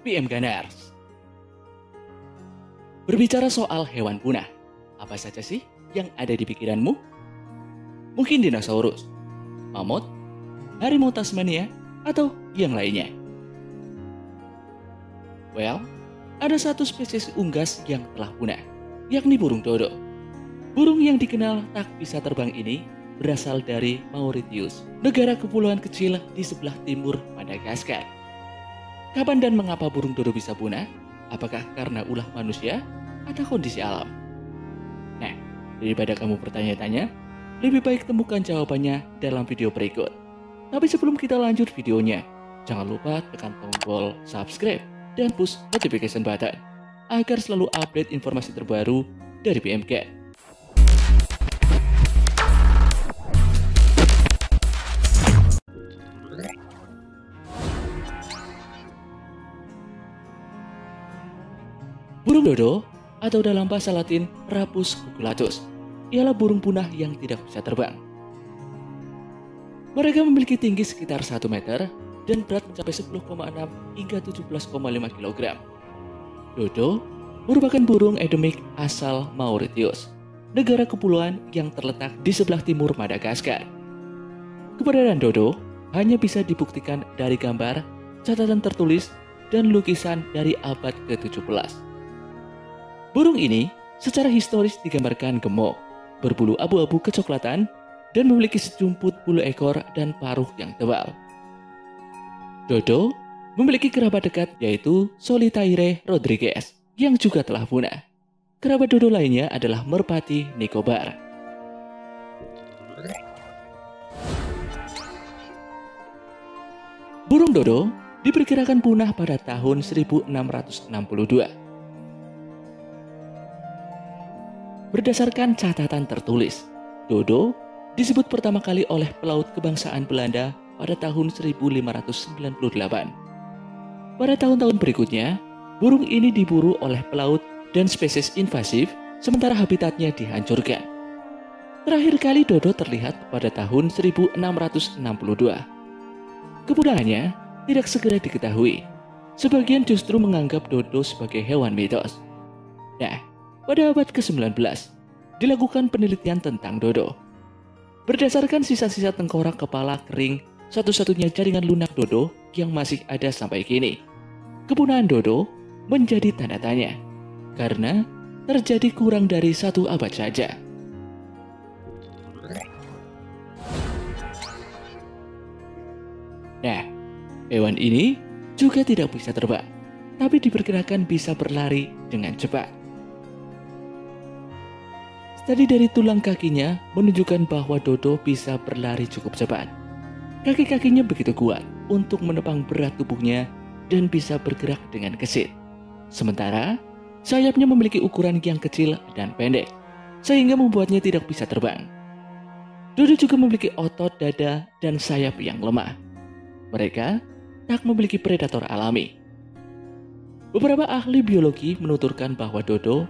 PM Gunners. Berbicara soal hewan punah, apa saja sih yang ada di pikiranmu? Mungkin dinosaurus, mamut, harimau Tasmania, atau yang lainnya? Well, ada satu spesies unggas yang telah punah, yakni burung dodo. Burung yang dikenal tak bisa terbang ini berasal dari Mauritius, negara kepulauan kecil di sebelah timur Madagaskar. Kapan dan mengapa burung dodo bisa punah? Apakah karena ulah manusia atau kondisi alam? Nah, daripada kamu bertanya-tanya, lebih baik temukan jawabannya dalam video berikut. Tapi sebelum kita lanjut videonya, jangan lupa tekan tombol subscribe dan push notification button agar selalu update informasi terbaru dari BMK. Burung dodo atau dalam bahasa Latin Rapus cuculatus ialah burung punah yang tidak bisa terbang. Mereka memiliki tinggi sekitar 1 meter dan berat mencapai 10,6 hingga 17,5 kg. Dodo merupakan burung endemik asal Mauritius, negara kepulauan yang terletak di sebelah timur Madagaskar. Keberadaan dodo hanya bisa dibuktikan dari gambar, catatan tertulis, dan lukisan dari abad ke-17. Burung ini secara historis digambarkan gemuk, berbulu abu-abu kecoklatan, dan memiliki sejumput bulu ekor dan paruh yang tebal. Dodo memiliki kerabat dekat yaitu Solitaire rodriguez yang juga telah punah. Kerabat dodo lainnya adalah merpati Nicobar. Burung dodo diperkirakan punah pada tahun 1662. Berdasarkan catatan tertulis, dodo disebut pertama kali oleh pelaut kebangsaan Belanda pada tahun 1598. Pada tahun-tahun berikutnya, burung ini diburu oleh pelaut dan spesies invasif, sementara habitatnya dihancurkan. Terakhir kali dodo terlihat pada tahun 1662. Kepunahannya tidak segera diketahui. Sebagian justru menganggap dodo sebagai hewan mitos. Nah, pada abad ke-19, dilakukan penelitian tentang dodo. Berdasarkan sisa-sisa tengkorak kepala kering, satu-satunya jaringan lunak dodo yang masih ada sampai kini, kepunahan dodo menjadi tanda tanya, karena terjadi kurang dari 1 abad saja. Nah, hewan ini juga tidak bisa terbang, tapi diperkirakan bisa berlari dengan cepat. Studi dari tulang kakinya menunjukkan bahwa dodo bisa berlari cukup cepat. Kaki-kakinya begitu kuat untuk menopang berat tubuhnya dan bisa bergerak dengan gesit. Sementara, sayapnya memiliki ukuran yang kecil dan pendek, sehingga membuatnya tidak bisa terbang. Dodo juga memiliki otot dada dan sayap yang lemah. Mereka tak memiliki predator alami. Beberapa ahli biologi menuturkan bahwa dodo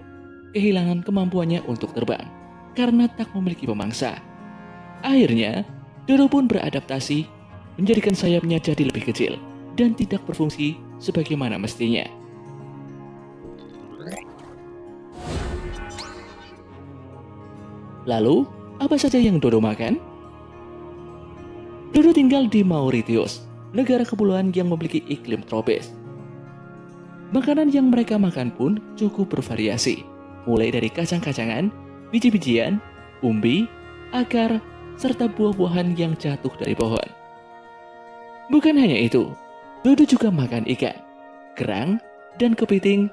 kehilangan kemampuannya untuk terbang karena tak memiliki pemangsa. Akhirnya, dodo pun beradaptasi menjadikan sayapnya jadi lebih kecil dan tidak berfungsi sebagaimana mestinya. Lalu, apa saja yang dodo makan? Dodo tinggal di Mauritius, negara kepulauan yang memiliki iklim tropis. Makanan yang mereka makan pun cukup bervariasi, mulai dari kacang-kacangan, biji-bijian, umbi, akar, serta buah-buahan yang jatuh dari pohon. Bukan hanya itu, dodo juga makan ikan, kerang, dan kepiting,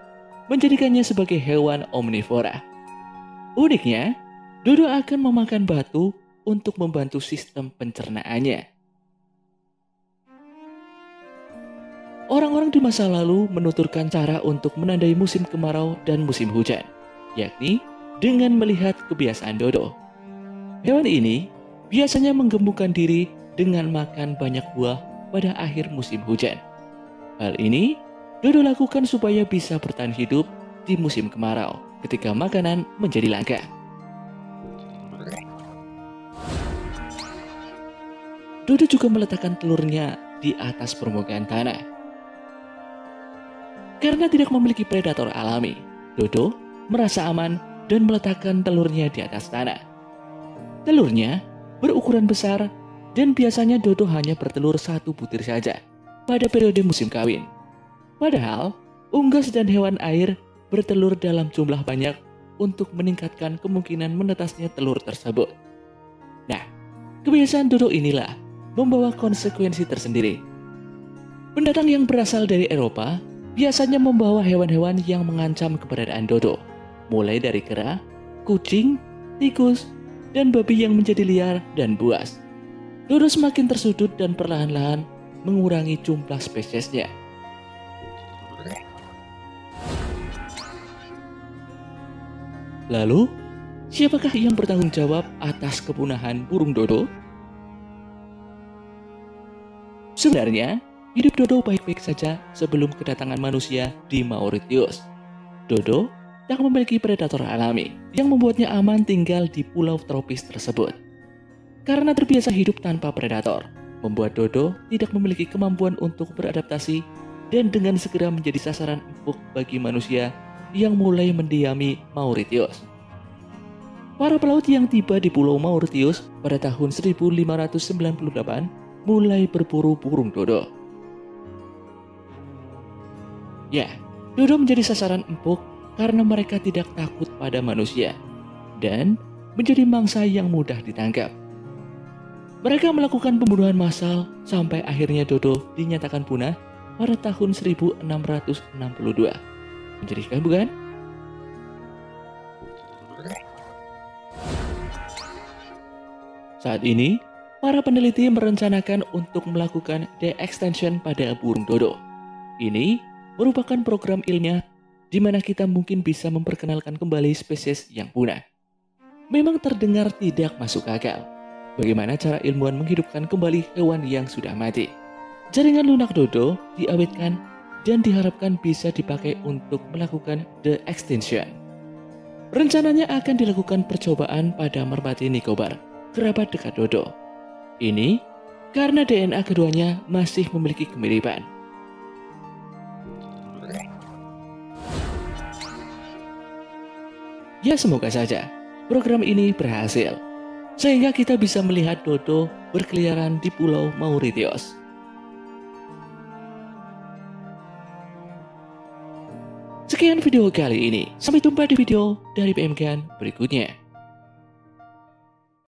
menjadikannya sebagai hewan omnivora. Uniknya, dodo akan memakan batu untuk membantu sistem pencernaannya. Orang-orang di masa lalu menuturkan cara untuk menandai musim kemarau dan musim hujan, yakni dengan melihat kebiasaan dodo. Hewan ini biasanya menggembungkan diri dengan makan banyak buah pada akhir musim hujan. Hal ini dodo lakukan supaya bisa bertahan hidup di musim kemarau ketika makanan menjadi langka. Dodo juga meletakkan telurnya di atas permukaan tanah. Karena tidak memiliki predator alami, dodo merasa aman dan meletakkan telurnya di atas tanah. Telurnya berukuran besar dan biasanya dodo hanya bertelur 1 butir saja pada periode musim kawin. Padahal, unggas dan hewan air bertelur dalam jumlah banyak untuk meningkatkan kemungkinan menetasnya telur tersebut. Nah, kebiasaan dodo inilah membawa konsekuensi tersendiri. Pendatang yang berasal dari Eropa biasanya membawa hewan-hewan yang mengancam keberadaan dodo, mulai dari kera, kucing, tikus, dan babi yang menjadi liar dan buas. Dodo semakin tersudut dan perlahan-lahan mengurangi jumlah spesiesnya. Lalu, siapakah yang bertanggung jawab atas kepunahan burung dodo? Sebenarnya, hidup dodo baik-baik saja sebelum kedatangan manusia di Mauritius. Dodo tak memiliki predator alami yang membuatnya aman tinggal di pulau tropis tersebut. Karena terbiasa hidup tanpa predator, membuat dodo tidak memiliki kemampuan untuk beradaptasi dan dengan segera menjadi sasaran empuk bagi manusia yang mulai mendiami Mauritius. Para pelaut yang tiba di Pulau Mauritius pada tahun 1598 mulai berburu burung dodo. Ya, dodo menjadi sasaran empuk karena mereka tidak takut pada manusia dan menjadi mangsa yang mudah ditangkap. Mereka melakukan pembunuhan massal sampai akhirnya dodo dinyatakan punah pada tahun 1662. Menjadikan bukan? Saat ini, para peneliti merencanakan untuk melakukan de-extinction pada burung dodo. Ini merupakan program ilmiah di mana kita mungkin bisa memperkenalkan kembali spesies yang punah. Memang terdengar tidak masuk akal. Bagaimana cara ilmuwan menghidupkan kembali hewan yang sudah mati? Jaringan lunak dodo diawetkan dan diharapkan bisa dipakai untuk melakukan de-extinction. Rencananya akan dilakukan percobaan pada merpati Nicobar, kerabat dekat dodo. Ini karena DNA keduanya masih memiliki kemiripan. Ya, semoga saja program ini berhasil, sehingga kita bisa melihat dodo berkeliaran di Pulau Mauritius. Sekian video kali ini, sampai jumpa di video dari PMGan berikutnya.